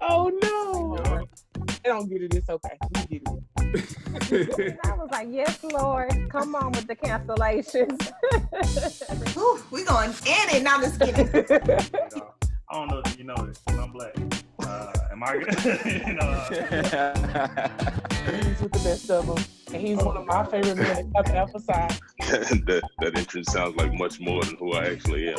Oh no! They don't get it. It's okay. We get it. I was like, yes, Lord, come on with the cancellations. Ooh, we going in it. Now just kidding. I don't know if you know this, but I'm black. Am I good? He's with the best of them, and he's one of my favorite men to emphasize. that entrance sounds like much more than who I actually am.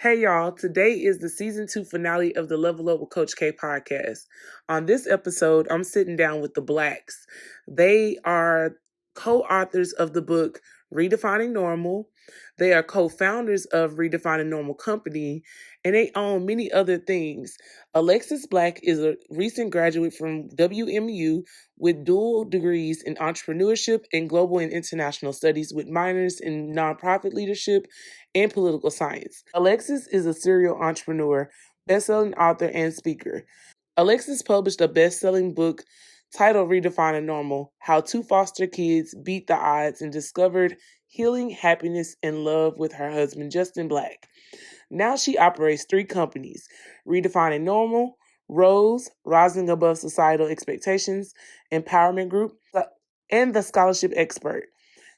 Hey y'all, today is the season 2 finale of the Level Up with Coach K podcast. On this episode, I'm sitting down with the Blacks. They are co-authors of the book Redefining Normal. They are co-founders of Redefining Normal Company, and they own many other things. Alexis Black is a recent graduate from WMU with dual degrees in entrepreneurship and global and international studies with minors in nonprofit leadership and political science. Alexis is a serial entrepreneur, best-selling author, and speaker. Alexis published a best-selling book titled Redefining Normal: How Two Foster Kids Beat the Odds and Discovered Healing, Happiness, and Love with her husband, Justin Black. Now she operates 3 companies: Redefining Normal, Rose, Rising Above Societal Expectations, Empowerment Group, and The Scholarship Expert.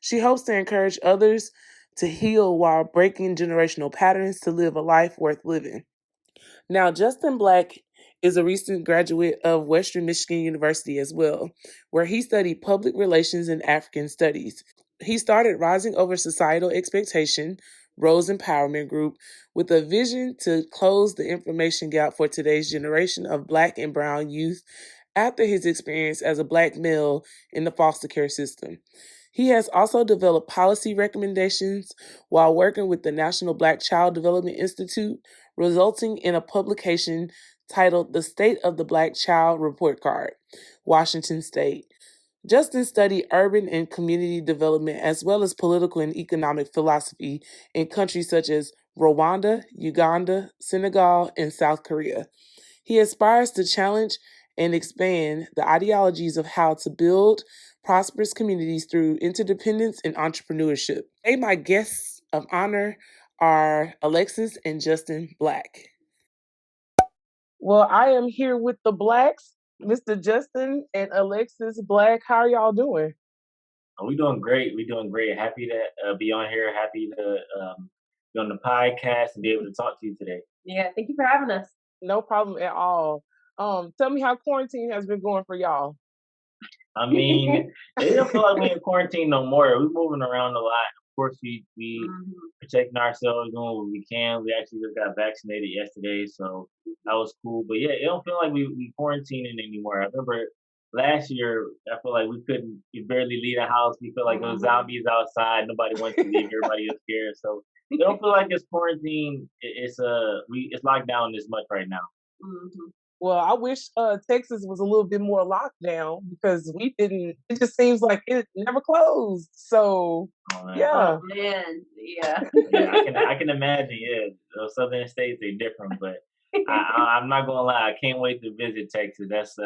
She hopes to encourage others to heal while breaking generational patterns to live a life worth living. Now, Justin Black is a recent graduate of Western Michigan University as well, where he studied public relations and African studies. He started Rising Over Societal Expectation, Rose Empowerment Group, with a vision to close the information gap for today's generation of Black and Brown youth after his experience as a Black male in the foster care system. He has also developed policy recommendations while working with the National Black Child Development Institute, resulting in a publication titled The State of the Black Child Report Card, Washington State. Justin studied urban and community development as well as political and economic philosophy in countries such as Rwanda, Uganda, Senegal, and South Korea. He aspires to challenge and expand the ideologies of how to build prosperous communities through interdependence and entrepreneurship. Today, my guests of honor are Alexis and Justin Black. Well, I am here with the Blacks, Mr. Justin and Alexis Black. How are y'all doing? We're doing great. We're doing great. Happy to be on here. Happy to be on the podcast and be able to talk to you today. Yeah, thank you for having us. No problem at all. Tell me how quarantine has been going for y'all. I mean, it don't feel like we're in quarantine no more. We're moving around a lot. Of course, we protecting ourselves, doing what we can. We actually just got vaccinated yesterday, so that was cool. But yeah, it don't feel like we quarantining anymore. I remember last year, I feel like we barely leave the house. We feel like there was zombies outside. Nobody wants to leave. Everybody was scared. So it don't feel like it's quarantine. It's locked down this much right now. Mm-hmm. Well, I wish Texas was a little bit more locked down because we didn't. It just seems like it never closed. So yeah, man, yeah. I can imagine. Yeah, those southern states they're different, but I'm not gonna lie. I can't wait to visit Texas. That's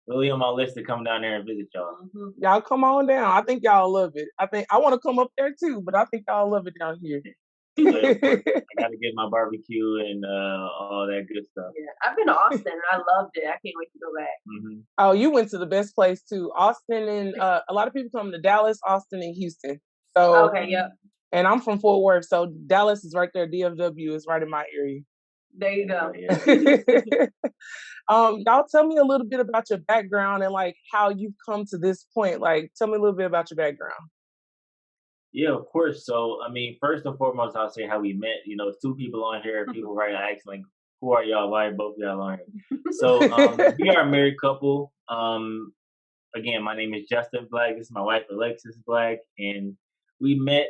really on my list to come down there and visit y'all. Mm-hmm. Y'all come on down. I think y'all love it. I want to come up there too, but I think y'all love it down here. I gotta get my barbecue and all that good stuff. Yeah, I've been to Austin and I loved it. I can't wait to go back. Mm-hmm. Oh, you went to the best place too, Austin, and a lot of people come to Dallas, Austin, and Houston. So okay, yep. And I'm from Fort Worth, so Dallas is right there. DFW is right in my area. There you go. Y'all tell me a little bit about your background and like how you've come to this point. Like, tell me a little bit about your background. Yeah, of course. So, I mean, first and foremost, I'll say how we met. You know, it's 2 people on here. People right now asking, like, who are y'all? Why are both of y'all on here? So, we are a married couple. Again, my name is Justin Black. This is my wife, Alexis Black. And we met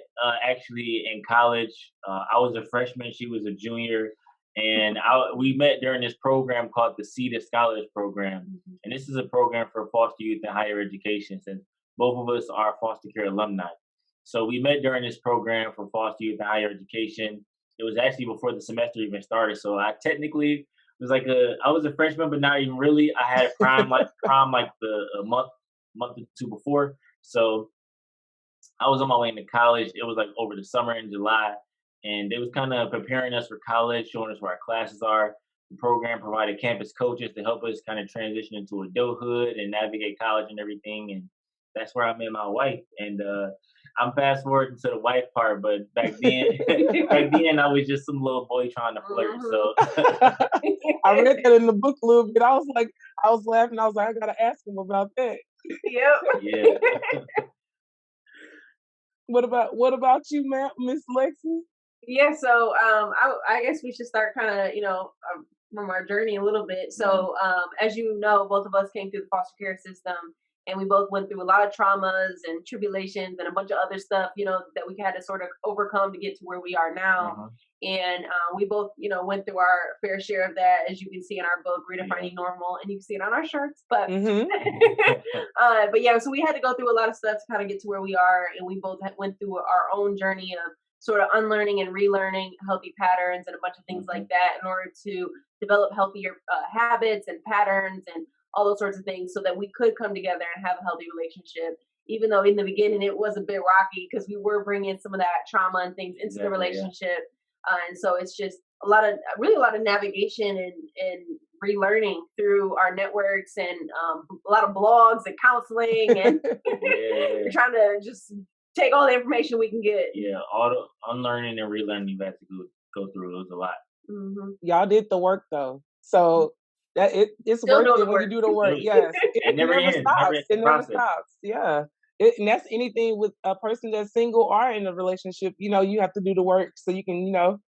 actually in college. I was a freshman. She was a junior. And we met during this program called the Seed of Scholars Program. Mm-hmm. And this is a program for foster youth in higher education. Since both of us are foster care alumni. So we met during this program for foster youth and higher education. It was actually before the semester even started. So I technically was like I was a freshman, but not even really. I had a prom like a month or 2 before. So I was on my way into college. It was like over the summer in July. and they was kind of preparing us for college, showing us where our classes are. The program provided campus coaches to help us kind of transition into adulthood and navigate college and everything. And that's where I met my wife. And I'm fast forwarding to the wife part, but back then, back then I was just some little boy trying to flirt. So I read that in the book a little bit. I was laughing. I was like, I gotta ask him about that. Yep. yeah. What about you, Miss Lexi? Yeah, so I guess we should start kind of, from our journey a little bit. So as you know, both of us came through the foster care system, and we both went through a lot of traumas and tribulations and a bunch of other stuff, that we had to sort of overcome to get to where we are now. Uh-huh. And we both, went through our fair share of that, as you can see in our book, Redefining Normal, and you can see it on our shirts. But but yeah, so we had to go through a lot of stuff to kind of get to where we are, and we both went through our own journey of sort of unlearning and relearning healthy patterns and a bunch of things like that in order to develop healthier habits and patterns and all those sorts of things, so that we could come together and have a healthy relationship. Even though in the beginning it was a bit rocky because we were bringing some of that trauma and things into the relationship. And so it's just a lot of navigation and relearning through our networks and a lot of blogs and counseling and we're trying to just take all the information we can get. Yeah, all the unlearning and relearning you've had to go through. It was a lot. Y'all did the work though, so that it's Still worth it when you do the work. Yes, it never ends. It never stops. Yeah. And that's anything with a person that's single or in a relationship. You have to do the work so you can,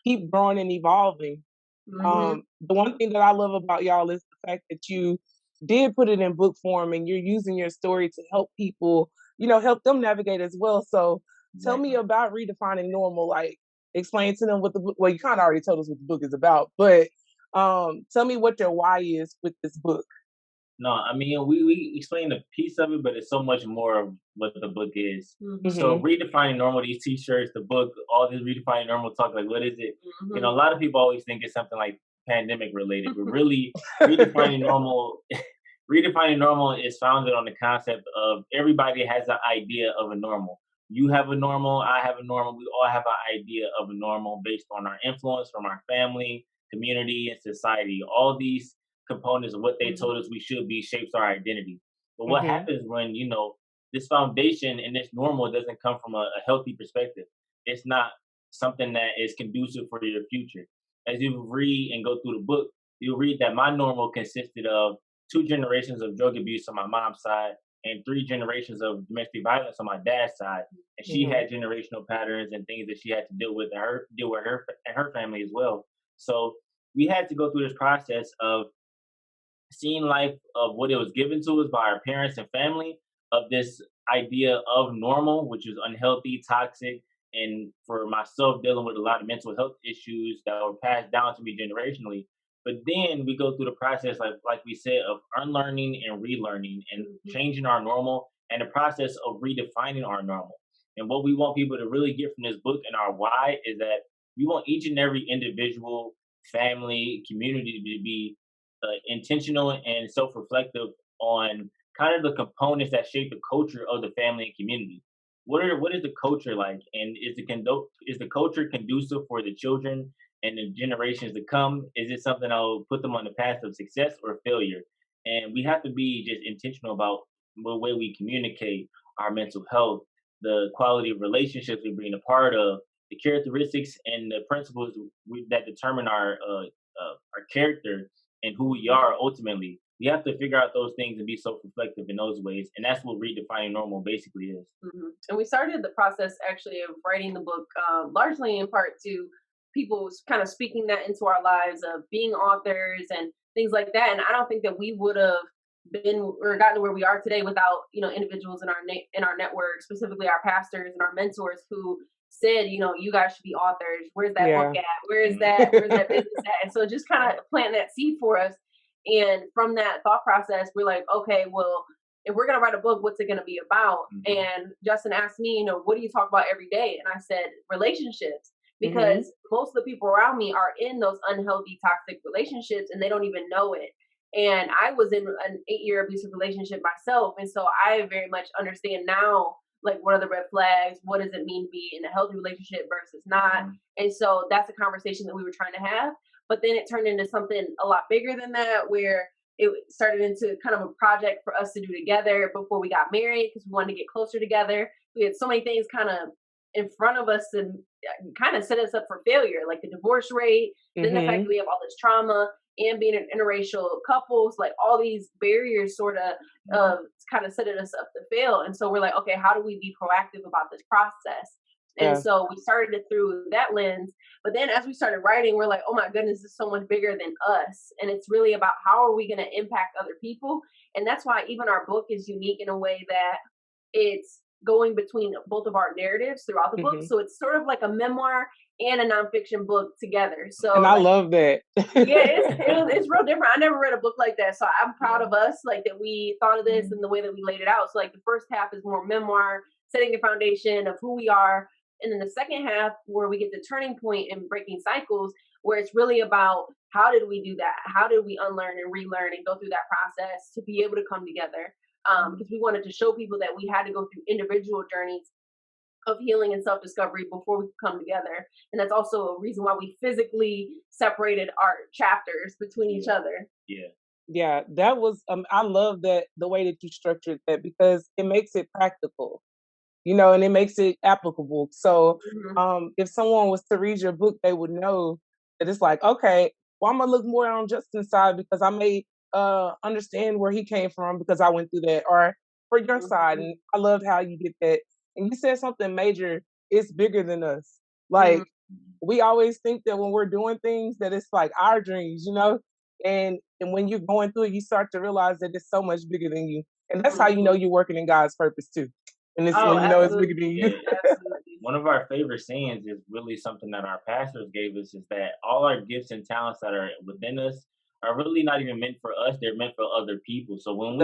keep growing and evolving. The one thing that I love about y'all is the fact that you did put it in book form and you're using your story to help people, help them navigate as well. So tell me about Redefining Normal. Like, explain to them what the book, well, you kind of already told us what the book is about, but tell me what your why is with this book. No, I mean, we explained a piece of it, but it's so much more of what the book is. So Redefining Normal, these t-shirts, the book, all this Redefining Normal talk, like, what is it? A lot of people always think it's something like pandemic related, but really Redefining Normal, Redefining Normal is founded on the concept of everybody has an idea of a normal. You have a normal, I have a normal, we all have an idea of a normal based on our influence from our family, community, and society. All these components of what they told us we should be shapes our identity. But what happens when, this foundation and this normal doesn't come from a healthy perspective? It's not something that is conducive for your future. As you read and go through the book, you'll read that my normal consisted of 2 generations of drug abuse on my mom's side and 3 generations of domestic violence on my dad's side. And she had generational patterns and things that she had to deal with her and her family as well. So we had to go through this process of seeing life of what it was given to us by our parents and family, of this idea of normal, which is unhealthy, toxic, and for myself dealing with a lot of mental health issues that were passed down to me generationally. But then we go through the process, like we said, of unlearning and relearning and changing our normal, and the process of redefining our normal. And what we want people to really get from this book and our why is that we want each and every individual, family, community to be intentional and self-reflective on kind of the components that shape the culture of the family and community. What is the culture like, and is the culture conducive for the children and the generations to come? Is it something that will put them on the path of success or failure? And we have to be just intentional about the way we communicate, our mental health, the quality of relationships we bring a part of, the characteristics and the principles that determine our character and who we are ultimately. We have to figure out those things and be self-reflective in those ways. And that's what Redefining Normal basically is. And we started the process actually of writing the book largely in part to people kind of speaking that into our lives of being authors and things like that. And I don't think that we would have been or gotten to where we are today without, individuals in our network, specifically our pastors and our mentors who said, you guys should be authors. Where's that book at? Where's that business at? And so just kind of planting that seed for us. And from that thought process, we're like, okay, well, if we're going to write a book, what's it going to be about? And Justin asked me, what do you talk about every day? And I said, relationships, because most of the people around me are in those unhealthy, toxic relationships and they don't even know it. And I was in an 8-year abusive relationship myself. And so I very much understand now like what are the red flags? What does it mean to be in a healthy relationship versus not? And so that's a conversation that we were trying to have. But then it turned into something a lot bigger than that, where it started into kind of a project for us to do together before we got married, because we wanted to get closer together. We had so many things kind of in front of us to kind of set us up for failure, like the divorce rate, then the fact that we have all this trauma, and being an interracial couples, like all these barriers sort of kind of set us up to fail. And so we're like, okay, how do we be proactive about this process? And so we started it through that lens. But then as we started writing, we're like, oh my goodness, this is so much bigger than us. And it's really about how are we going to impact other people? And that's why even our book is unique in a way that it's going between both of our narratives throughout the book. So it's sort of like a memoir and a nonfiction book together. So, and I love that. it's real different. I never read a book like that. So I'm proud of us, like that we thought of this and the way that we laid it out. So like the first half is more memoir, setting the foundation of who we are. And then the second half, where we get the turning point and breaking cycles, where it's really about how did we do that? How did we unlearn and relearn and go through that process to be able to come together? Because we wanted to show people that we had to go through individual journeys of healing and self-discovery before we could come together. And that's also a reason why we physically separated our chapters between each other. Yeah, that was, I love that, the way that you structured that, because it makes it practical, you know, and it makes it applicable. So if someone was to read your book, they would know that it's like, okay, well, I'm going to look more on Justin's side because I may understand where he came from because I went through that, or for your side. And I loved how you did that. And you said something major, it's bigger than us. Like, we always think that when we're doing things that it's like our dreams, you know? And when you're going through it, you start to realize that it's so much bigger than you. And that's how you know you're working in God's purpose too. And it's when you know it's bigger than you. One of our favorite sayings is really something that our pastors gave us, is that all our gifts and talents that are within us are really not even meant for us. They're meant for other people. So when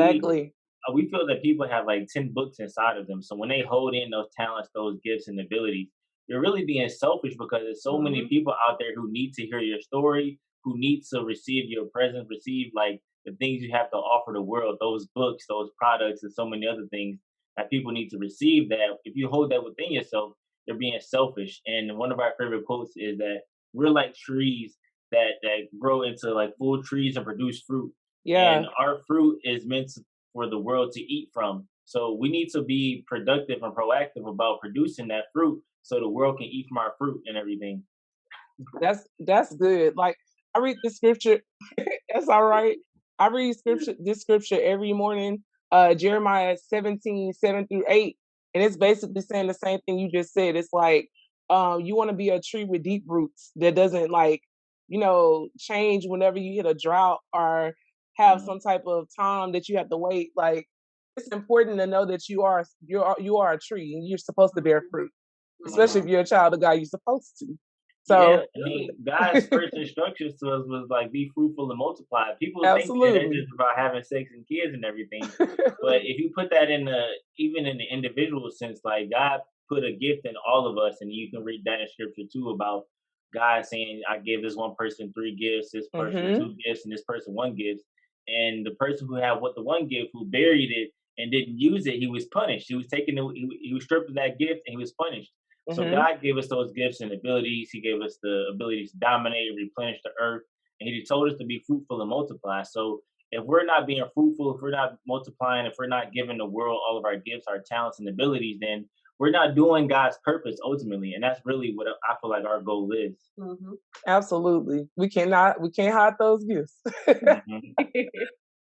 we feel that people have like 10 books inside of them. So when they hold in those talents, those gifts and abilities, you're really being selfish, because there's so many people out there who need to hear your story, who need to receive your presence, receive like the things you have to offer the world, those books, those products, and so many other things that people need to receive. That if you hold that within yourself, you're being selfish. And one of our favorite quotes is that we're like trees that grow into like full trees and produce fruit. And our fruit is meant for the world to eat from. So we need to be productive and proactive about producing that fruit so the world can eat from our fruit and everything. That's good. Like, I read the scripture. That's all right. I read this scripture every morning, Jeremiah 17:7-8. And it's basically saying the same thing you just said. It's like, you want to be a tree with deep roots that doesn't like, you know, change whenever you hit a drought or have some type of time that you have to wait. Like, it's important to know that you are a tree and you're supposed to bear fruit, especially if you're a child of God. You're supposed to. So I mean, God's first instructions to us was like, be fruitful and multiply. People think that it's just about having sex and kids and everything. But if you put that even in the individual sense, like God put a gift in all of us, and you can read that in scripture too, about God saying, I gave this one person 3 gifts, this person 2 gifts, and this person 1 gift. And the person who had the 1 gift, who buried it and didn't use it, he was punished. He was he was stripped of that gift and he was punished. So God gave us those gifts and abilities. He gave us the ability to dominate and replenish the earth. And he told us to be fruitful and multiply. So if we're not being fruitful, if we're not multiplying, if we're not giving the world all of our gifts, our talents and abilities, then we're not doing God's purpose ultimately. And that's really what I feel like our goal is. Absolutely. We can't hide those gifts.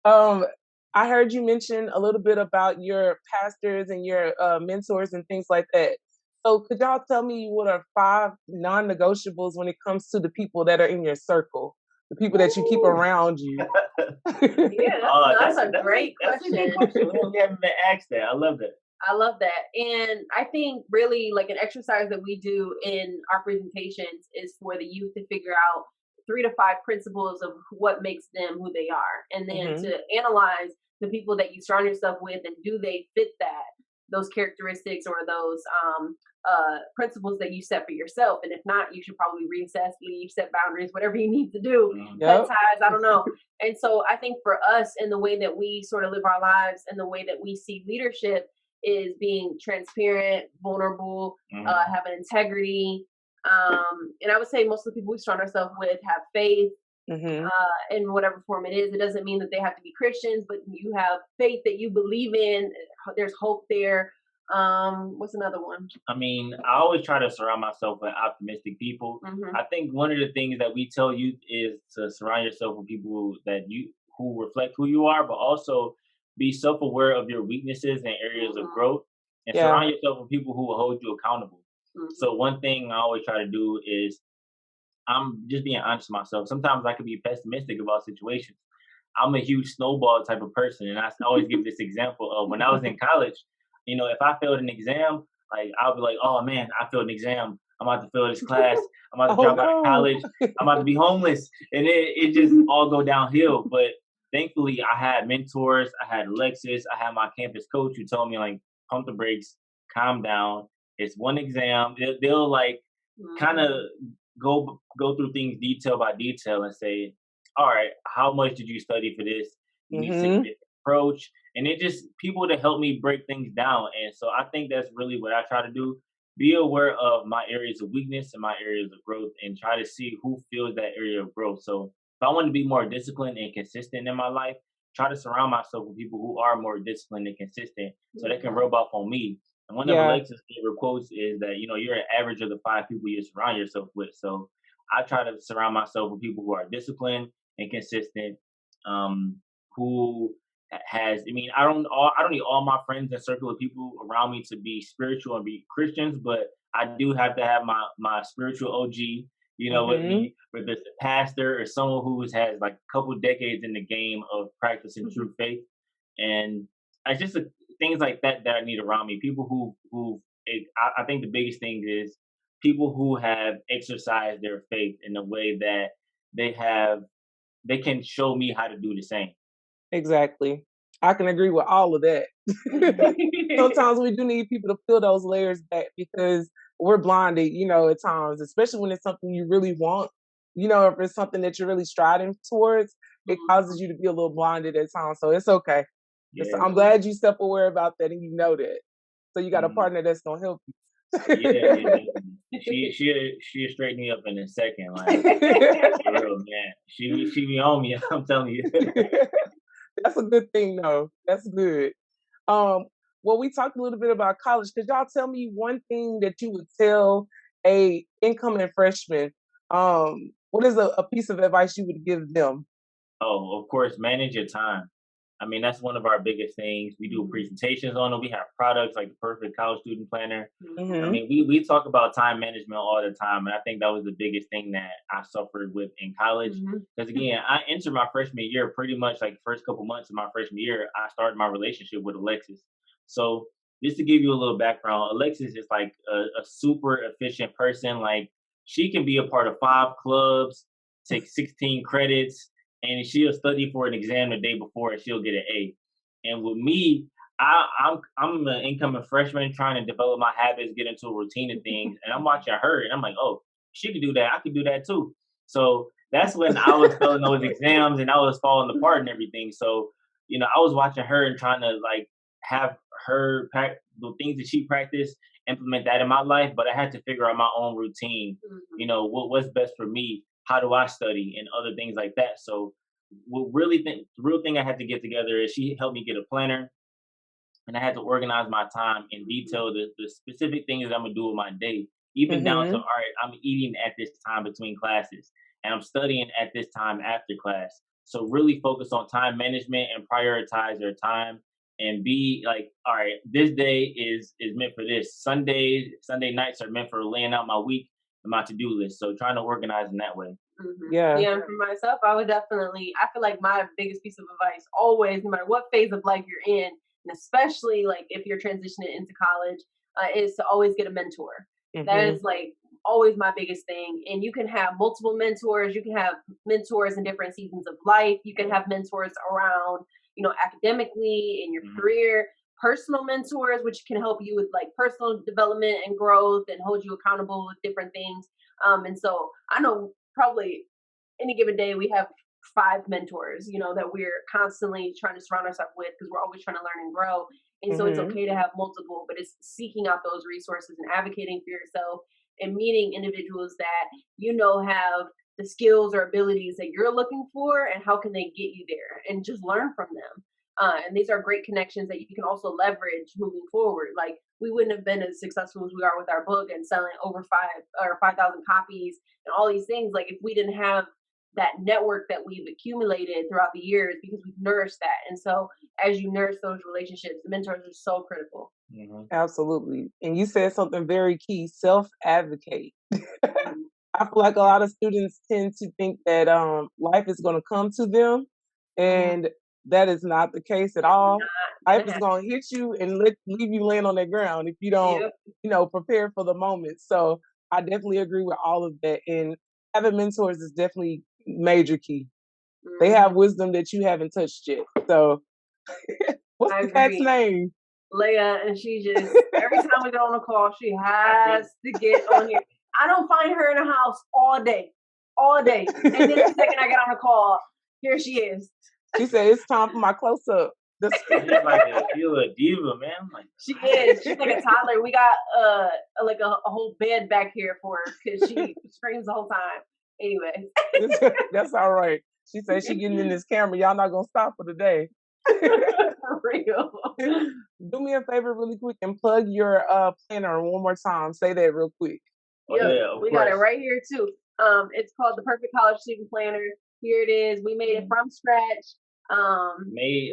I heard you mention a little bit about your pastors and your mentors and things like that. So could y'all tell me what are 5 non-negotiables when it comes to the people that are in your circle, the people that you keep around you? That's a great question. We haven't been asked that. I love that. I love that. And I think really like an exercise that we do in our presentations is for the youth to figure out 3 to 5 principles of what makes them who they are. And then to analyze the people that you surround yourself with, and do they fit those characteristics or those principles that you set for yourself. And if not, you should probably reassess, leave, set boundaries, whatever you need to do, cut ties, I don't know. And so I think for us, in the way that we sort of live our lives and the way that we see leadership, is being transparent, vulnerable, having integrity. And I would say most of the people we surround ourselves with have faith in whatever form it is. It doesn't mean that they have to be Christians, but you have faith that you believe in. There's hope there. What's another one? I mean, I always try to surround myself with optimistic people. I think one of the things that we tell youth is to surround yourself with people who reflect who you are, but also be self-aware of your weaknesses and areas of growth, and surround yourself with people who will hold you accountable. So one thing I always try to do is I'm just being honest with myself. Sometimes I can be pessimistic about situations. I'm a huge snowball type of person, and I always give this example of when I was in college. You know, if I failed an exam, like I'll be like, "Oh man, I failed an exam. I'm about to fail this class. I'm about to drop out of college. I'm about to be homeless," and it just all go downhill. But thankfully, I had mentors. I had Alexis. I had my campus coach who told me like, "Pump the brakes, calm down. It's one exam." They'll like kind of go through things detail by detail and say, all right, how much did you study for this? You need to take a different approach. And it just people to help me break things down. And so I think that's really what I try to do. Be aware of my areas of weakness and my areas of growth and try to see who feels that area of growth. So if I want to be more disciplined and consistent in my life, try to surround myself with people who are more disciplined and consistent so they can rub off on me. And one of Alexis' favorite quotes is that, you know, you're an average of the 5 people you surround yourself with. So I try to surround myself with people who are disciplined and consistent, who has, I mean, I don't need all my friends and circle of people around me to be spiritual and be Christians, but I do have to have my spiritual OG, you know, with me, whether it's a pastor or someone who has like a couple decades in the game of practicing true faith. And it's just things like that I need around me. People I think the biggest thing is people who have exercised their faith in a way that they can show me how to do the same. Exactly. I can agree with all of that. Sometimes we do need people to peel those layers back because we're blinded, you know, at times, especially when it's something you really want. You know, if it's something that you're really striving towards, it causes you to be a little blinded at times. So it's okay. Yeah. I'm glad you self-aware about that and you know that. So you got a partner that's gonna help you. Yeah. She'll straighten me up in a second. Like for real, man. She be on me, I'm telling you. That's a good thing though. That's good. Well, we talked a little bit about college. Could y'all tell me one thing that you would tell a incoming freshman? What is a piece of advice you would give them? Oh, of course, manage your time. I mean, that's one of our biggest things. We do presentations on it. We have products like the Perfect College Student Planner. I mean, we talk about time management all the time. And I think that was the biggest thing that I suffered with in college. Because again, I entered my freshman year pretty much like the first couple months of my freshman year, I started my relationship with Alexis. So just to give you a little background, Alexis is like a super efficient person. Like she can be a part of 5 clubs, take 16 credits, and she'll study for an exam the day before and she'll get an A. And with me, I'm an incoming freshman trying to develop my habits, get into a routine of things. And I'm watching her and I'm like, oh, she could do that. I could do that too. So that's when I was failing those exams and I was falling apart and everything. So, you know, I was watching her and trying to like have her the things that she practiced, implement that in my life. But I had to figure out my own routine. You know, what's best for me? How do I study and other things like that? So the real thing I had to get together is she helped me get a planner and I had to organize my time and detail the specific things that I'm going to do with my day, even down to, all right, I'm eating at this time between classes and I'm studying at this time after class. So really focus on time management and prioritize your time and be like, all right, this day is meant for this. Sunday nights are meant for laying out my week and my to-do list. So trying to organize in that way. Yeah, for myself, I would definitely, I feel like my biggest piece of advice always, no matter what phase of life you're in, and especially like if you're transitioning into college, is to always get a mentor. That is like always my biggest thing. And you can have multiple mentors. You can have mentors in different seasons of life. You can have mentors around, you know, academically in your career, personal mentors, which can help you with like personal development and growth and hold you accountable with different things. And so I know probably any given day we have 5 mentors, that we're constantly trying to surround ourselves with because we're always trying to learn and grow. And so it's okay to have multiple, but it's seeking out those resources and advocating for yourself and meeting individuals that have the skills or abilities that you're looking for, and how can they get you there, and just learn from them. And these are great connections that you can also leverage moving forward. Like, we wouldn't have been as successful as we are with our book and selling over 5,000 copies and all these things, like, if we didn't have that network that we've accumulated throughout the years, because we've nourished that. And so as you nourish those relationships, the mentors are so critical. Absolutely. And you said something very key: self-advocate. I feel like a lot of students tend to think that life is going to come to them, and that is not the case at all. Life is going to hit you and leave you laying on that ground if you don't, prepare for the moment. So I definitely agree with all of that. And having mentors is definitely major key. They have wisdom that you haven't touched yet. So what's the cat's name? Leia, and she just, every time we get on a call, she has to get on here. I don't find her in the house all day. And then the second I get on a call, here she is. She said, it's time for my close-up. She's like a diva, man. She is. She's like a toddler. We got a whole bed back here for her because she screams the whole time. Anyway. That's all right. She said she getting in this camera. Y'all not going to stop for today. For real. Do me a favor really quick and plug your planner one more time. Say that real quick. We got it right here too. It's called the Perfect College Student Planner. Here it is. We made it from scratch. Made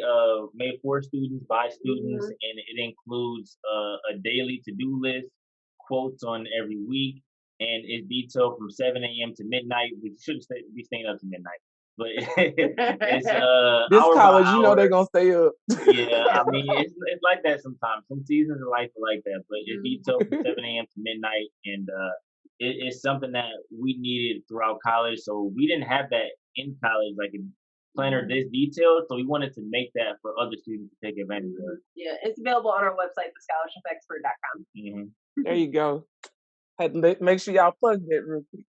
for students, by students, and it includes a daily to-do list, quotes on every week, and it's detailed from 7 a.m. to midnight. We shouldn't be staying up to midnight, but it's this college, they're gonna stay up. Yeah, I mean it's like that sometimes. Some seasons of life are like that, but it's detailed from 7 a.m. to midnight, and it's something that we needed throughout college. So we didn't have that in college, like a planner this detailed. So we wanted to make that for other students to take advantage of. Yeah, it's available on our website, thescholarshipexpert.com. There you go. Had to make sure y'all plug that real quick.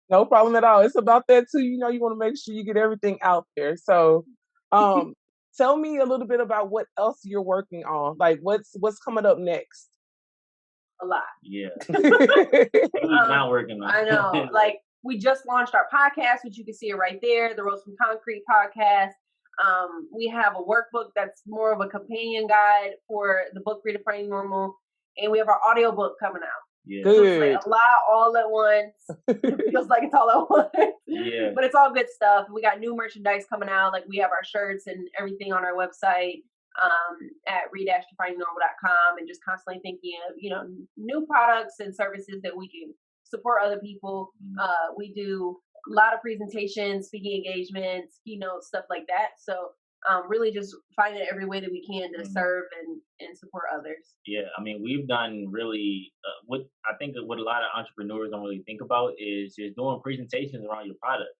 No problem at all. It's about that too. You want to make sure you get everything out there. So tell me a little bit about what else you're working on. Like what's coming up next? A lot. Yeah. Who's not working on? I know. Like, we just launched our podcast, which you can see it right there, the Rose from Concrete podcast. We have a workbook that's more of a companion guide for the book Redefining Normal, and we have our audiobook coming out. Yeah. So it's like a lot all at once. It feels like it's all at once. Yeah. But it's all good stuff. We got new merchandise coming out. Like, we have our shirts and everything on our website at redefiningnormal.com, and just constantly thinking of, new products and services that we can support other people. We do a lot of presentations, speaking engagements, keynotes, stuff like that. So really just finding every way that we can to serve and support others. Yeah, I mean, we've done really what a lot of entrepreneurs don't really think about is just doing presentations around your product.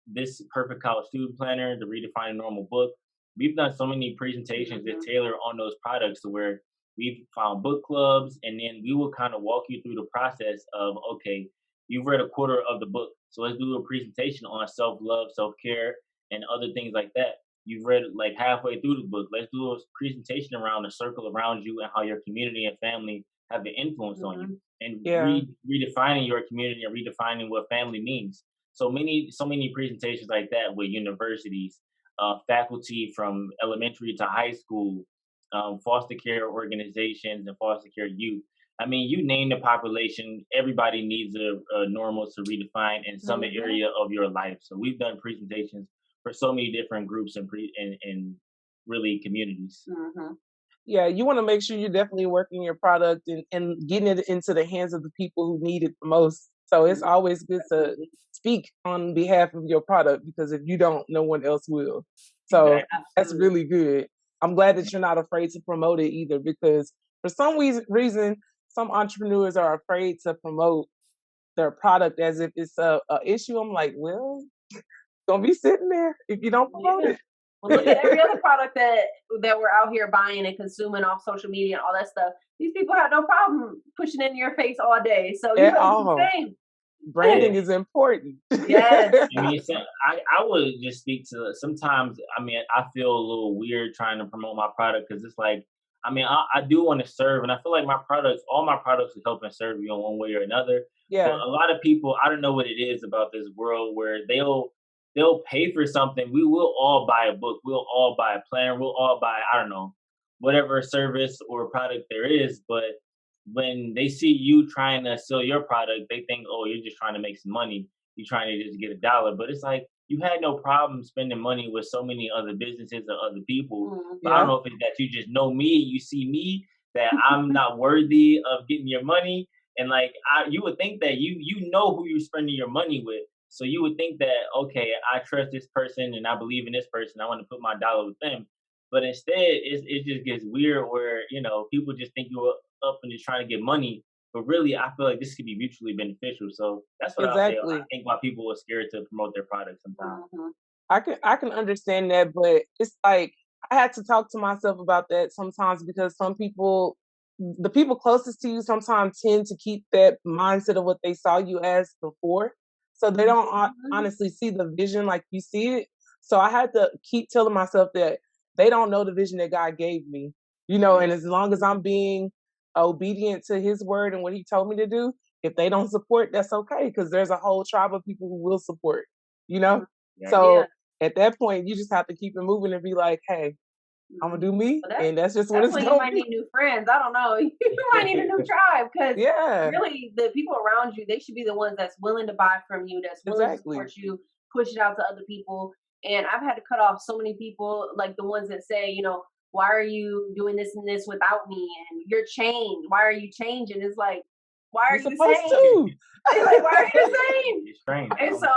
This Perfect College Student Planner, the Redefining Normal Book, we've done so many presentations that tailor on those products to where we've found book clubs, and then we will kind of walk you through the process of, okay, you've read a quarter of the book, so let's do a presentation on self-love, self-care, and other things like that. You've read like halfway through the book, let's do a presentation around the circle around you and how your community and family have an influence on you, and redefining your community and redefining what family means. So many presentations like that with universities, faculty from elementary to high school, foster care organizations and foster care youth. I mean, you name the population, everybody needs a normal to redefine in some area of your life. So we've done presentations for so many different groups and really communities. Yeah, you want to make sure you're definitely working your product and getting it into the hands of the people who need it the most. So it's always good to speak on behalf of your product, because if you don't, no one else will. So that's really good. I'm glad that you're not afraid to promote it either, because for some reason, some entrepreneurs are afraid to promote their product as if it's a issue. I'm like, well, don't be sitting there if you don't promote it. Well, look at every other product that we're out here buying and consuming off social media and all that stuff. These people have no problem pushing it in your face all day. So you have to do the same. Branding is important. Yes. I mean, I would just speak to sometimes. I mean, I feel a little weird trying to promote my product because it's like, I mean, I do want to serve, and I feel like all my products are helping serve you in one way or another. But Yeah. a lot of people, I don't know what it is about this world where they'll pay for something. We will all buy a book. We'll all buy a planner. We'll all buy, I don't know, whatever service or product there is. But when they see you trying to sell your product, they think, oh, you're just trying to make some money. You're trying to just get $1. But it's like you had no problem spending money with so many other businesses or other people. But I don't know if it's that you just know me, you see me, that I'm not worthy of getting your money. And like you would think that you know who you're spending your money with. So you would think that, okay, I trust this person and I believe in this person. I want to put my dollar with them. But instead, it just gets weird where, people just think you're up and just trying to get money. But really, I feel like this could be mutually beneficial. So that's what I'll say. I think why people are scared to promote their products sometimes. I can understand that, but it's like I had to talk to myself about that sometimes because the people closest to you sometimes tend to keep that mindset of what they saw you as before. So they don't honestly see the vision like you see it. So I had to keep telling myself that they don't know the vision that God gave me, and as long as I'm being obedient to his word and what he told me to do, if they don't support, that's okay. Because there's a whole tribe of people who will support, Yeah. So at that point, you just have to keep it moving and be like, hey, I'm gonna do me, and that's just what it's going to be. You might need new friends. I don't know. You might need a new tribe because really the people around you, they should be the ones that's willing to buy from you, that's willing to support you, push it out to other people. And I've had to cut off so many people, like the ones that say, why are you doing this and this without me? And you're changed. Why are you changing? It's like, why are you supposed to? Like, why are you the same? It's strange. And so,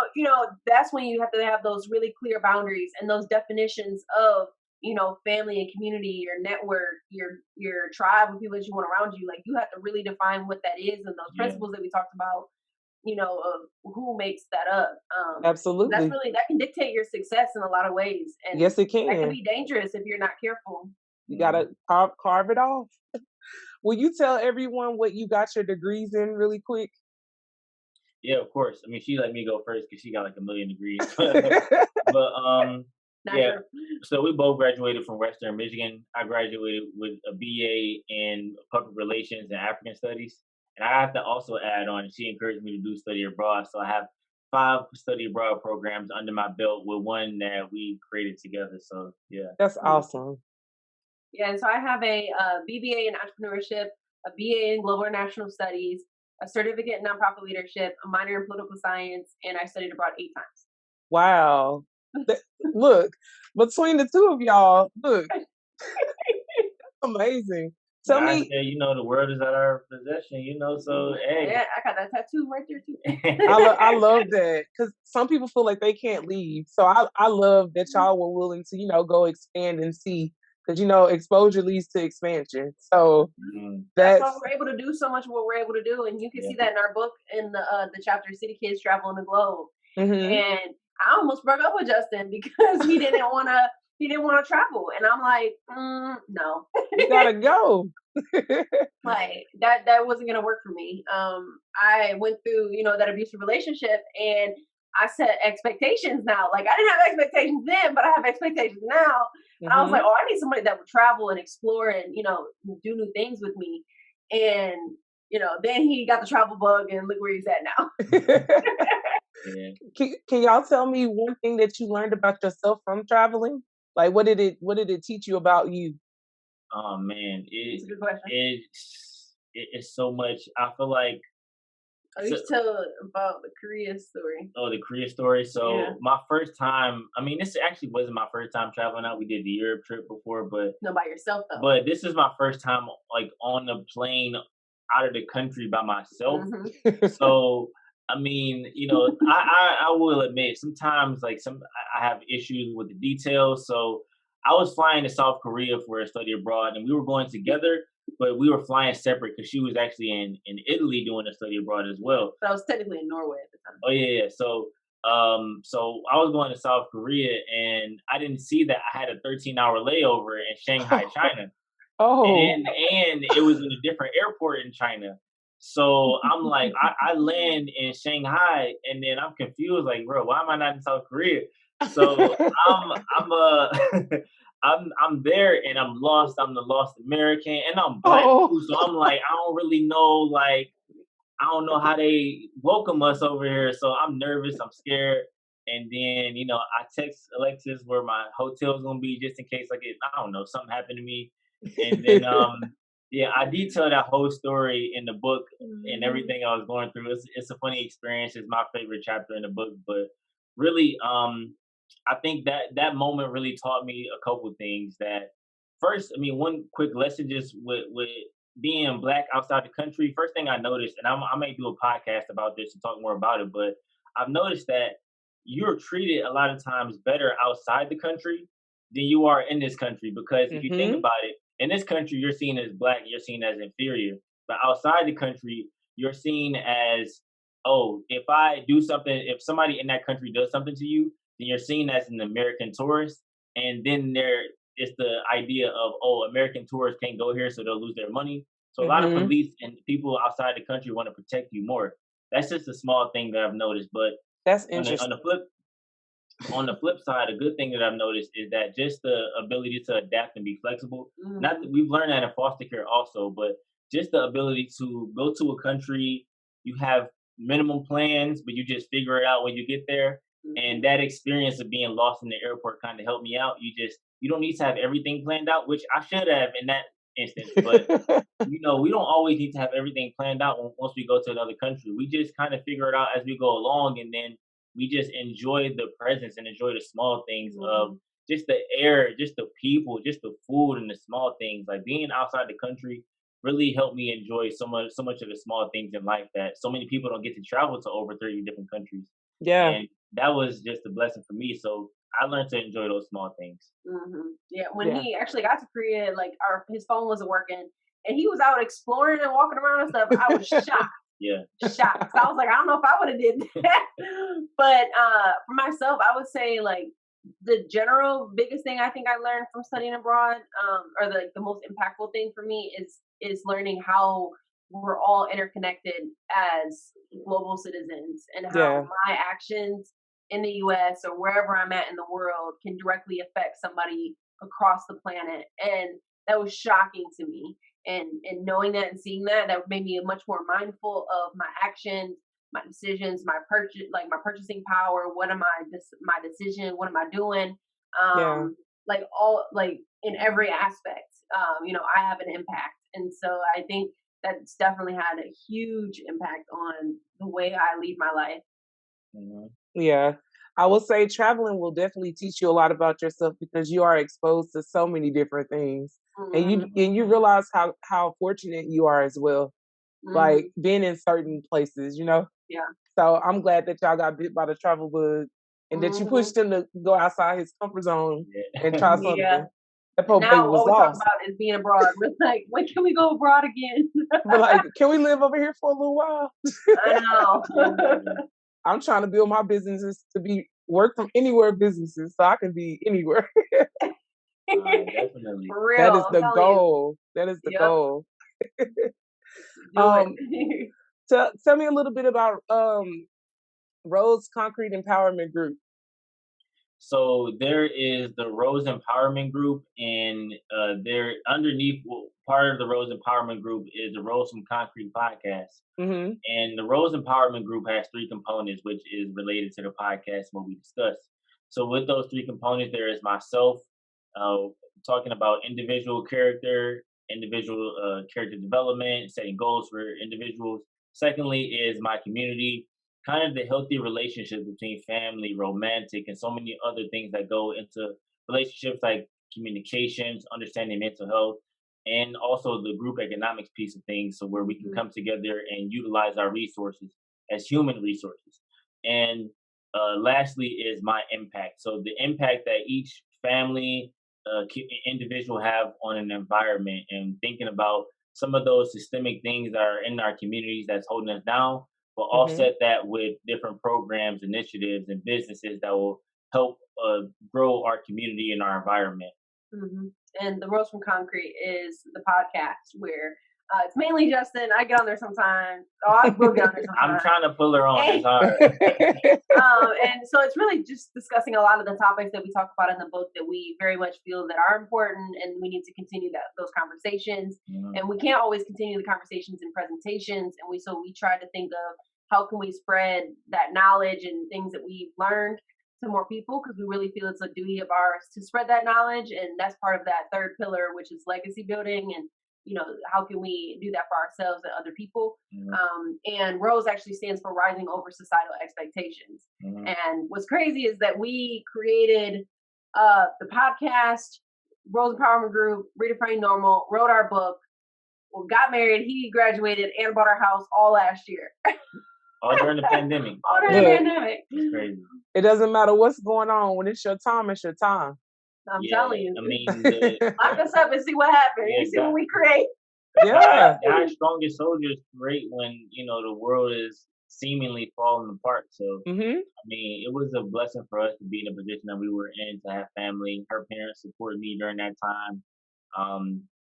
that's when you have to have those really clear boundaries and those definitions of, family and community, your network, your tribe of people that you want around you. Like, you have to really define what that is and those principles that we talked about, of who makes that up. Absolutely. That can dictate your success in a lot of ways. And yes, it can. That can be dangerous if you're not careful. You gotta carve it off. Will you tell everyone what you got your degrees in really quick? Yeah, of course. I mean, she let me go first because she got like 1 million degrees. But so we both graduated from Western Michigan. I graduated with a BA in Public Relations and African Studies. And I have to also add on, she encouraged me to do study abroad. So I have 5 study abroad programs under my belt with one that we created together. So, yeah. That's awesome. Yeah, and so I have a BBA in entrepreneurship, a BA in global international studies, a certificate in nonprofit leadership, a minor in political science, and I studied abroad 8 times. Wow. Look, between the two of y'all, look. Amazing. Tell me. The world is at our possession, so hey. Yeah, I got that tattoo right there too. I love that because some people feel like they can't leave. So I love that y'all were willing to, go expand and see. Because, exposure leads to expansion. So that's why we're able to do so much of what we're able to do. And you can see that in our book in the chapter City Kids Traveling the Globe. And I almost broke up with Justin because he didn't want to travel. And I'm like, no. You gotta go. Like that wasn't gonna work for me. I went through, that abusive relationship and I set expectations now. Like I didn't have expectations then, but I have expectations now. And I was like, I need somebody that would travel and explore and, do new things with me. And, then he got the travel bug and look where he's at now. Can y'all tell me one thing that you learned about yourself from traveling? Like what did it teach you about you? Oh man, That's a good question. It's so much. I feel like you tell about the Korea story. Oh, the Korea story. So my first time, I mean, this actually wasn't my first time traveling out. We did the Europe trip before, but no, by yourself though. But this is my first time like on the plane out of the country by myself. So I mean, I will admit sometimes like I have issues with the details. So I was flying to South Korea for a study abroad, and we were going together. But we were flying separate because she was actually in Italy doing a study abroad as well. But I was technically in Norway at the time. Oh yeah. So I was going to South Korea and I didn't see that I had a 13-hour layover in Shanghai, China. Oh. And it was in a different airport in China. So I'm like, I land in Shanghai, and then I'm confused, like, bro, why am I not in South Korea? So I'm I'm there, and I'm lost. I'm the lost American, and I'm black too. So I'm like, I don't really know, like, I don't know how they welcome us over here. So I'm nervous. I'm scared. And then, I text Alexis where my hotel's gonna be just in case I don't know, something happened to me. And then yeah, I detail that whole story in the book and everything I was going through. It's a funny experience. It's my favorite chapter in the book. But really, I think that moment really taught me a couple things. That first, I mean, one quick lesson just with being black outside the country. First thing I noticed, and I may do a podcast about this and talk more about it, but I've noticed that you're treated a lot of times better outside the country than you are in this country. Because if you think about it, in this country, you're seen as black, you're seen as inferior. But outside the country, you're seen as, oh, if I do something, if somebody in that country does something to you, then you're seen as an American tourist. And then there is the idea of, oh, American tourists can't go here, so they'll lose their money. So a lot of police and people outside the country want to protect you more. That's just a small thing that I've noticed. But That's on interesting. on the flip side, a good thing that I've noticed is that just the ability to adapt and be flexible. Not that we've learned that in foster care also, but just the ability to go to a country, you have minimum plans, but you just figure it out when you get there. And that experience of being lost in the airport kind of helped me out. You don't need to have everything planned out, which I should have in that instance. But we don't always need to have everything planned out once we go to another country. We just kind of figure it out as we go along, and then we just enjoy the presence and enjoy the small things of just the air, just the people, just the food, and the small things. Like being outside the country really helped me enjoy so much of the small things in life that so many people don't get to travel to over 30 different countries. Yeah. And that was just a blessing for me. So I learned to enjoy those small things. Yeah, when he actually got to Korea, like his phone wasn't working, and he was out exploring and walking around and stuff. I was shocked. Yeah, shocked. So I was like, I don't know if I would have did that. But for myself, I would say like the general biggest thing I think I learned from studying abroad, or the most impactful thing for me is learning how we're all interconnected as global citizens, and how my actions in the US or wherever I'm at in the world can directly affect somebody across the planet. And that was shocking to me. And knowing that and seeing that made me much more mindful of my actions, my decisions, my purchasing power. What am I, my decision? What am I doing? Like all, like in every aspect, I have an impact. And so I think that's definitely had a huge impact on the way I lead my life. Yeah. I will say traveling will definitely teach you a lot about yourself, because you are exposed to so many different things. And you realize how fortunate you are as well. Like being in certain places, Yeah. So I'm glad that y'all got bit by the travel bug, and that you pushed him to go outside his comfort zone and try something. Yeah. That poor baby was all we lost. talk about is being abroad. We're like, when can we go abroad again? But like, can we live over here for a little while? I know. I'm trying to build my businesses to be work from anywhere businesses, so I can be anywhere. Definitely. For real, That is the goal. That is the goal. Tell me a little bit about Rose Concrete Empowerment Group. So there is the Rose Empowerment Group, and there underneath part of the Rose Empowerment Group is the Rose from Concrete podcast. And the Rose Empowerment Group has 3 components, which is related to the podcast what we discussed. So with those 3 components, there is myself talking about individual character development, setting goals for individuals. Secondly is my community, kind of the healthy relationship between family, romantic, and so many other things that go into relationships, like communications, understanding mental health, and also the group economics piece of things, so where we can come together and utilize our resources as human resources. And lastly is my impact. So the impact that each family, individual have on an environment, and thinking about some of those systemic things that are in our communities that's holding us down, but offset that with different programs, initiatives, and businesses that will help grow our community and our environment. And the Rose from Concrete is the podcast where It's mainly Justin. I get on there sometimes. I will get on there sometimes. I'm trying to pull her on. It's hard. And so it's really just discussing a lot of the topics that we talk about in the book that we very much feel that are important, and we need to continue those conversations. Mm-hmm. And we can't always continue the conversations in presentations, and we try to think of how can we spread that knowledge and things that we've learned to more people, because we really feel it's a duty of ours to spread that knowledge, and that's part of that third pillar, which is legacy building. And how can we do that for ourselves and other people? Mm-hmm. And ROSE actually stands for Rising Over Societal Expectations. Mm-hmm. And what's crazy is that we created the podcast, ROSE Empowerment Group, Redefining Normal, wrote our book, got married, he graduated, and bought our house all last year. All during the pandemic. All during the pandemic. It's crazy. It doesn't matter what's going on. When it's your time, it's your time. I'm telling you. I mean, lock us up and see what happens. Yeah, see what we create. Yeah. Our strongest soldiers create when, the world is seemingly falling apart. So, mm-hmm. I mean, it was a blessing for us to be in a position that we were in, to have family. Her parents supported me during that time.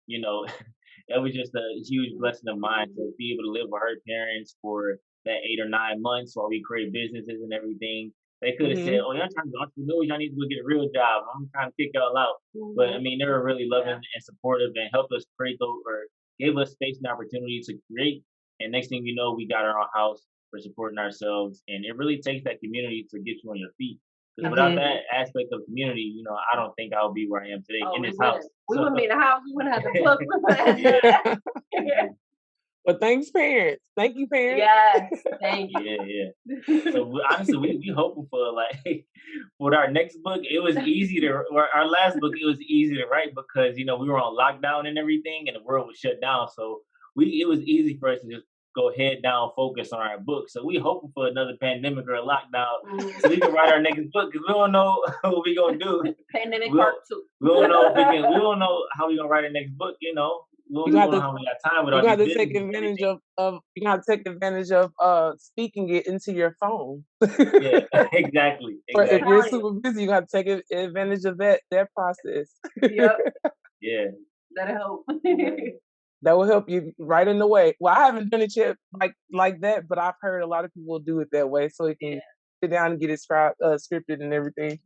It was just a huge blessing of mine to be able to live with her parents for that 8 or 9 months while we create businesses and everything. They could have mm-hmm. said, "Oh, y'all trying to be entrepreneurs, y'all need to go get a real job. I'm trying to kick y'all out." Mm-hmm. But I mean, they were really loving and supportive and helped us create gave us space and opportunity to create. And next thing you know, we got our own house. We're supporting ourselves, and it really takes that community to get you on your feet. Because mm-hmm. without that aspect of community, I don't think I'll be where I am today in this house. We wouldn't be in the house. We wouldn't have the book. But thanks, parents. Thank you, parents. Yes, thank you. Yeah. So honestly, we hoping for with our next book. It was easy our last book. It was easy to write because we were on lockdown and everything, and the world was shut down. So it was easy for us to just go head down, focus on our book. So we hoping for another pandemic or a lockdown so we can write our next book, because we don't know what we gonna do. Pandemic part 2. We don't know we don't know how we gonna write our next book. We don't know how we got time with you got to take advantage of speaking it into your phone. Yeah, exactly. But if you're super busy, you got to take advantage of that process. Yep. Yeah. That'll help. That will help you right in the way. Well, I haven't done it yet like that, but I've heard a lot of people do it that way, so you can sit down and get it scripted and everything.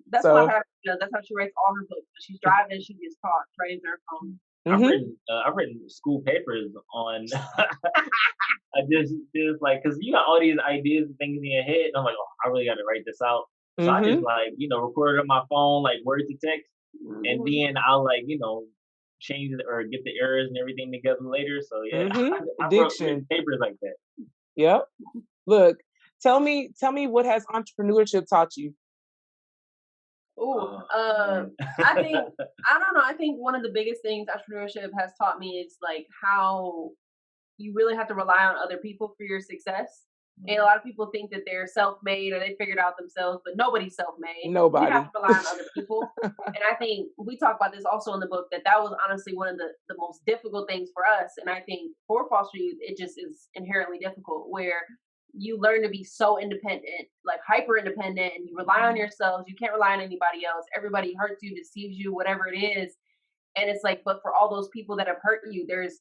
That's what I have. That's how she writes all her books. She's driving, she gets taught, writing her phone. Mm-hmm. I've written school papers on. I just because you got all these ideas and things in your head, and I'm like, I really got to write this out. So I just record it on my phone, word to text, and then I'll change it or get the errors and everything together later. So I wrote papers like that. Yep. Look, tell me what has entrepreneurship taught you? I don't know. I think one of the biggest things entrepreneurship has taught me is how you really have to rely on other people for your success. And a lot of people think that they're self-made or they figured out themselves, but nobody's self-made. Nobody. You have to rely on other people. And I think we talk about this also in the book, that was honestly one of the most difficult things for us. And I think for foster youth, it just is inherently difficult, where you learn to be so independent, hyper independent, and you rely on yourselves. You can't rely on anybody else. Everybody hurts you, deceives you, whatever it is. And it's but for all those people that have hurt you, there's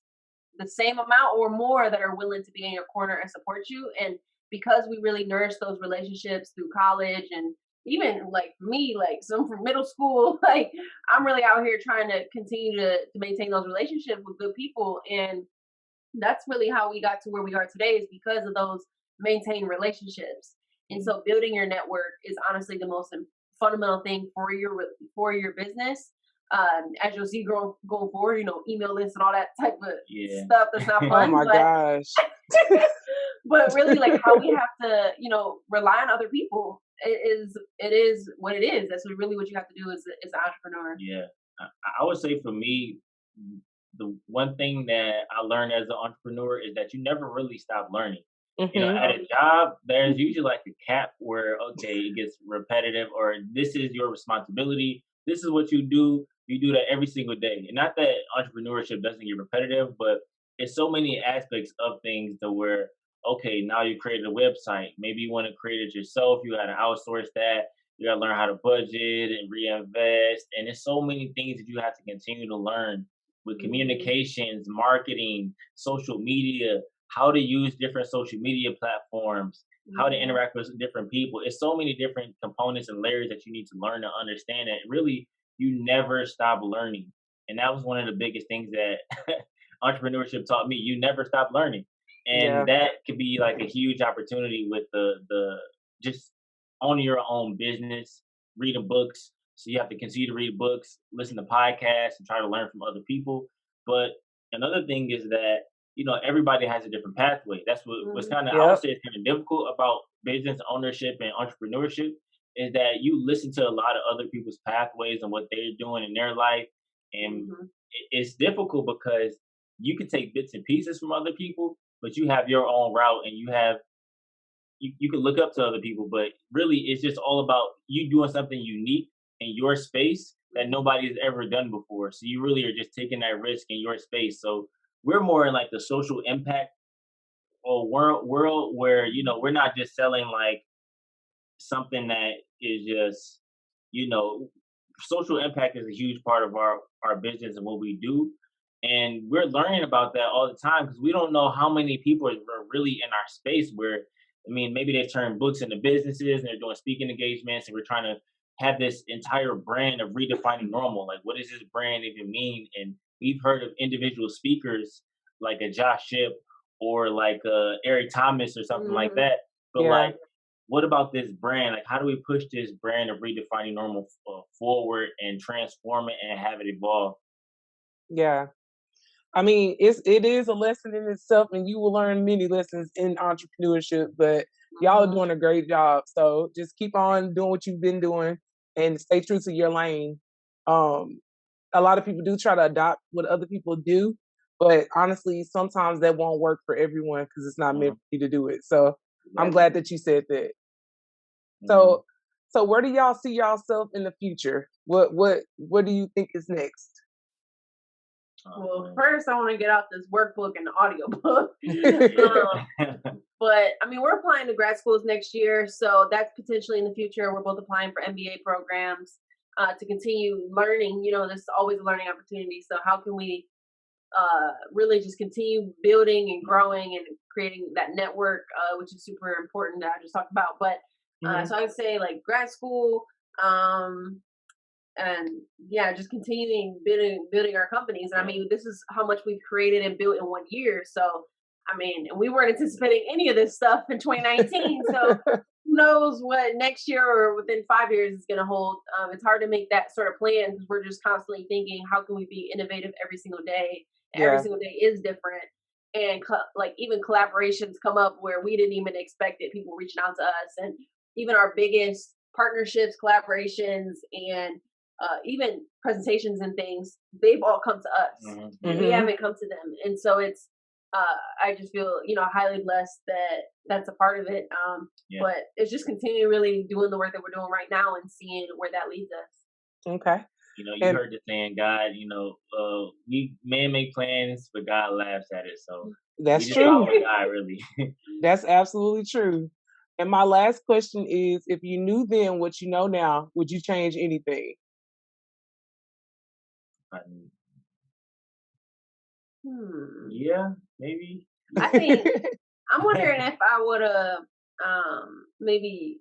the same amount or more that are willing to be in your corner and support you. And because we really nourish those relationships through college, and even for me, some from middle school, I'm really out here trying to continue to maintain those relationships with good people. And that's really how we got to where we are today, is because of those maintained relationships. And so building your network is honestly the most fundamental thing for your business. As you'll see going forward, email lists and all that type of stuff that's not fun. Oh my gosh. But really, how we have to, rely on other people. It is what it is. That's really what you have to do as an entrepreneur. Yeah. I would say for me, the one thing that I learned as an entrepreneur is that you never really stop learning. Mm-hmm. At a job, there's usually a cap where, it gets repetitive, or this is your responsibility. This is what you do. You do that every single day. And not that entrepreneurship doesn't get repetitive, but it's so many aspects of things to where, now you created a website. Maybe you want to create it yourself. You got to outsource that. You got to learn how to budget and reinvest. And there's so many things that you have to continue to learn with communications, marketing, social media, how to use different social media platforms, how to interact with different people. It's so many different components and layers that you need to learn to understand it. Really, you never stop learning. And that was one of the biggest things that entrepreneurship taught me. You never stop learning. And that could be like a huge opportunity with the just owning your own business, reading books. So you have to continue to read books, listen to podcasts, and try to learn from other people. But another thing is that, you know, everybody has a different pathway. That's what's kind of, I would say it's kind of difficult about business ownership and entrepreneurship, is that you listen to a lot of other people's pathways and what they're doing in their life. And it's difficult because you can take bits and pieces from other people, but you have your own route, and you can look up to other people, but really it's just all about you doing something unique in your space that nobody's ever done before. So you really are just taking that risk in your space. So we're more in like the social impact or world where, you know, we're not just selling like something that is just, you know, social impact is a huge part of our business and what we do. And we're learning about that all the time because we don't know how many people are really in our space where, I mean, maybe they've turned books into businesses and they're doing speaking engagements, and we're trying to have this entire brand of redefining normal. Like, what does this brand even mean? And we've heard of individual speakers like a Josh Shipp or like Eric Thomas or something like that. But like, what about this brand? Like, how do we push this brand of redefining normal forward and transform it and have it evolve? Yeah. I mean, it is a lesson in itself, and you will learn many lessons in entrepreneurship, but y'all are doing a great job. So just keep on doing what you've been doing and stay true to your lane. A lot of people do try to adopt what other people do, but honestly, sometimes that won't work for everyone because it's not meant for you to do it. So I'm glad that you said that. So where do y'all see yourself in the future? What do you think is next? Well, first I want to get out this workbook and the audiobook. But I mean, we're applying to grad schools next year, so that's potentially in the future. We're both applying for MBA programs to continue learning. You know, there's always a learning opportunity. So how can we really just continue building and growing and creating that network, which is super important that I just talked about. But so I would say like grad school, and yeah, just continuing building our companies. And I mean, this is how much we've created and built in 1 year. So I mean, and we weren't anticipating any of this stuff in 2019. So who knows what next year or within 5 years is going to hold. It's hard to make that sort of plan because we're just constantly thinking, how can we be innovative every single day? And every single day is different. And like even collaborations come up where we didn't even expect it. People reaching out to us, and even our biggest partnerships, collaborations, and even presentations and things, they've all come to us. We haven't come to them. And so it's, I just feel, you know, highly blessed that that's a part of it. But it's just continue really doing the work that we're doing right now and seeing where that leads us. Okay. You know, you heard the saying, God, you know, we man make plans, but God laughs at it. So that's true. God, really. That's absolutely true. And my last question is, if you knew then what you know now, would you change anything? Yeah, maybe. I think I'm wondering if I would have maybe,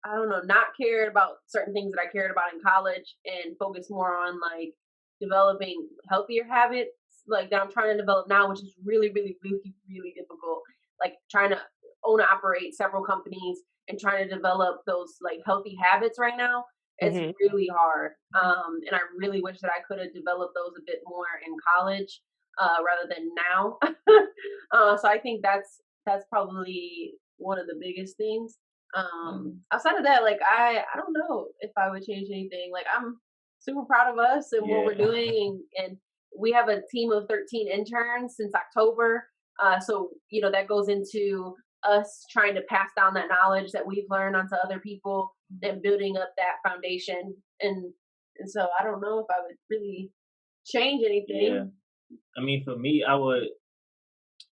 I don't know, not cared about certain things that I cared about in college and focus more on like developing healthier habits like that I'm trying to develop now, which is really, really, really, really difficult. Like trying to own and operate several companies and trying to develop those like healthy habits right now. It's really hard. And I really wish that I could have developed those a bit more in college rather than now. So I think that's probably one of the biggest things. Outside of that, like I don't know if I would change anything. Like I'm super proud of us and what we're doing, and we have a team of 13 interns since October. So you know that goes into us trying to pass down that knowledge that we've learned onto other people and building up that foundation. And so I don't know if I would really change anything. Yeah. I mean, for me, I would.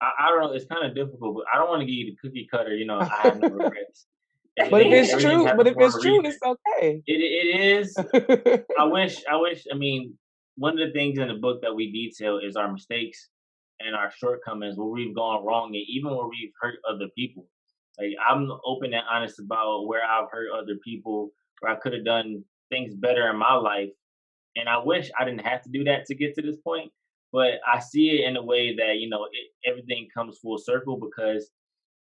I don't know. It's kind of difficult, but I don't want to give you the cookie cutter. You know, I have no regrets. But if it's true, it's okay. It is. I wish. I mean, one of the things in the book that we detail is our mistakes and our shortcomings, where we've gone wrong, and even where we've hurt other people. Like, I'm open and honest about where I've hurt other people, where I could have done things better in my life. And I wish I didn't have to do that to get to this point. But I see it in a way that, everything comes full circle, because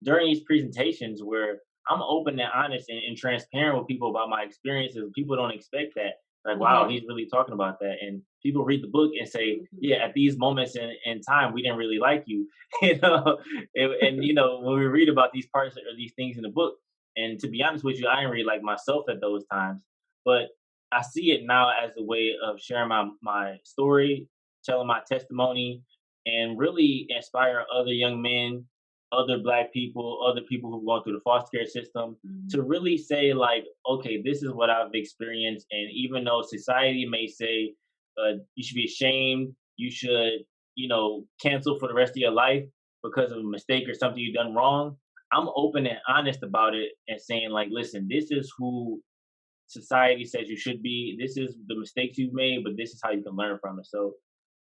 during these presentations where I'm open and honest and transparent with people about my experiences, people don't expect that. Like, wow, he's really talking about that. And people read the book and say, yeah, at these moments in time, we didn't really like you. When we read about these parts or these things in the book, and to be honest with you, I didn't really like myself at those times. But I see it now as a way of sharing my story, telling my testimony, and really inspire other young men, other Black people, other people who've gone through the foster care system, to really say, like, okay, this is what I've experienced. And even though society may say you should be ashamed, you should, cancel for the rest of your life because of a mistake or something you've done wrong, I'm open and honest about it and saying, like, listen, this is who society says you should be. This is the mistakes you've made, but this is how you can learn from it. So,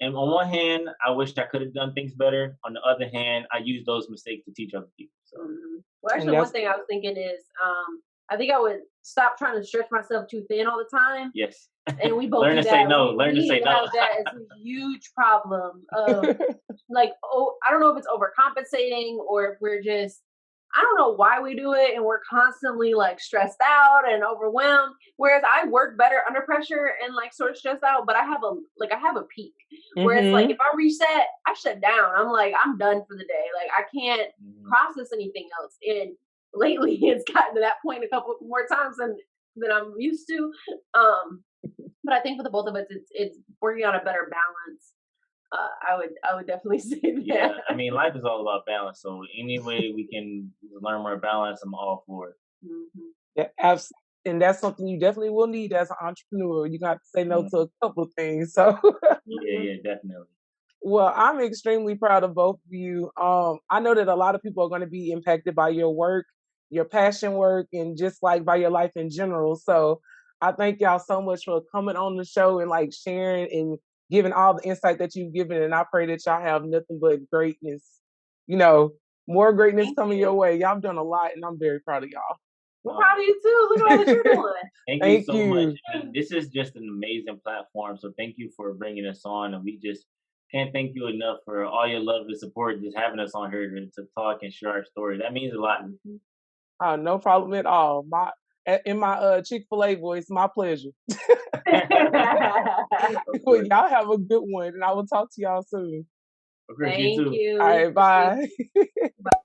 and on one hand, I wish I could have done things better. On the other hand, I use those mistakes to teach other people. So, well, actually, one thing I was thinking is, I think I would stop trying to stretch myself too thin all the time. Yes. And we both learn to say no. Learn to say no. That is a huge problem. Of like, I don't know if it's overcompensating or if we're just, I don't know why we do it, and we're constantly like stressed out and overwhelmed. Whereas I work better under pressure and like sort of stressed out, but I have a peak where it's like if I reset, I shut down. I'm like, I'm done for the day. Like, I can't process anything else. And lately, it's gotten to that point a couple more times than I'm used to. But I think for the both of us, it's working on a better balance. I would definitely say that. Yeah, I mean, life is all about balance. So any way we can learn more balance, I'm all for it. Yeah, absolutely. And that's something you definitely will need as an entrepreneur. You got to say no to a couple of things. So yeah, definitely. Well, I'm extremely proud of both of you. I know that a lot of people are going to be impacted by your work, your passion work, and just like by your life in general. So I thank y'all so much for coming on the show and like sharing and giving all the insight that you've given. And I pray that y'all have nothing but greatness, more greatness coming your way. Y'all have done a lot, and I'm very proud of y'all. We're proud of you too. Look at what you're doing. Thank you so much. I mean, this is just an amazing platform. So thank you for bringing us on. And we just can't thank you enough for all your love and support, just having us on here to talk and share our story. That means a lot. No problem at all. In my Chick-fil-A voice, my pleasure. Well, y'all have a good one, and I will talk to y'all soon. Thank you. You. All right, bye. Bye.